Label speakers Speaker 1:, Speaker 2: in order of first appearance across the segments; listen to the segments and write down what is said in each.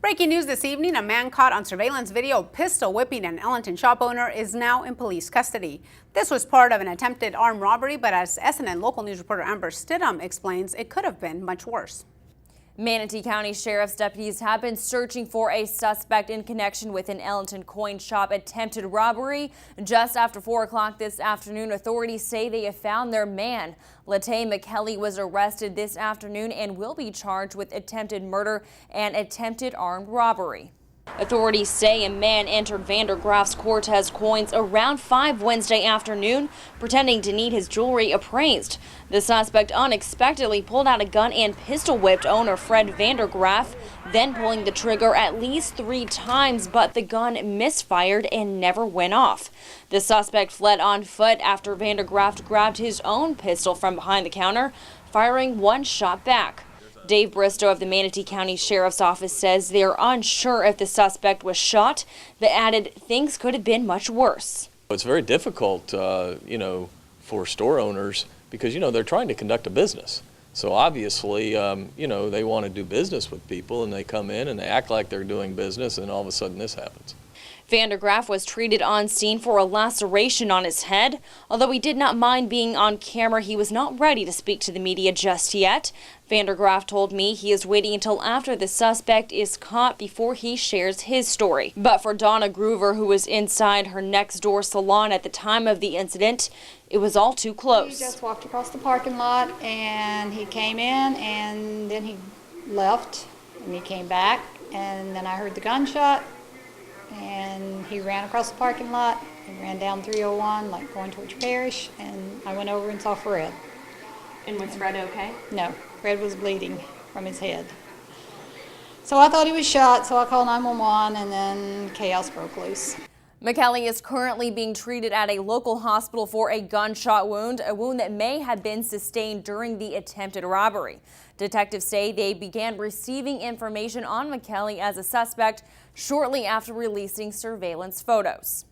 Speaker 1: Breaking news this evening, a man caught on surveillance video pistol whipping an Ellenton shop owner is now in police custody. This was part of an attempted armed robbery, but as SNN local news reporter Amber Stidham explains, it could have been much worse.
Speaker 2: Manatee County Sheriff's deputies have been searching for a suspect in connection with an Ellenton coin shop attempted robbery. Just after 4 o'clock this afternoon, authorities say they have found their man. Latay McKelly was arrested this afternoon and will be charged with attempted murder and attempted armed robbery. Authorities say a man entered Vandergraaf's Cortez coins around 5 Wednesday afternoon, pretending to need his jewelry appraised. The suspect unexpectedly pulled out a gun and pistol whipped owner Fred Vandergraaf, then pulling the trigger at least 3 times, but the gun misfired and never went off. The suspect fled on foot after Vandergraaf grabbed his own pistol from behind the counter, firing 1 shot back. Dave Bristow of the Manatee County Sheriff's Office says they're unsure if the suspect was shot, but added things could have been much worse.
Speaker 3: It's very difficult, for store owners because, they're trying to conduct a business. So obviously, they want to do business with people and they come in and they act like they're doing business and all of a sudden this happens.
Speaker 2: Vandergraaf was treated on scene for a laceration on his head. Although he did not mind being on camera, he was not ready to speak to the media just yet. Vandergraaf told me he is waiting until after the suspect is caught before he shares his story. But for Donna Groover, who was inside her next door salon at the time of the incident, it was all too close.
Speaker 4: He just walked across the parking lot and he came in and then he left and he came back and then I heard the gunshot. And he ran across the parking lot, he ran down 301, like going towards Parish, and I went over and saw Fred.
Speaker 2: And was Fred okay?
Speaker 4: No, Fred was bleeding from his head. So I thought he was shot, so I called 911, and then chaos broke loose.
Speaker 2: McKelly is currently being treated at a local hospital for a gunshot wound, a wound that may have been sustained during the attempted robbery. Detectives say they began receiving information on McKelly as a suspect shortly after releasing surveillance photos.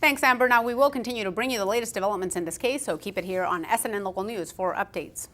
Speaker 1: Thanks, Amber. Now we will continue to bring you the latest developments in this case, so keep it here on SNN Local News for updates.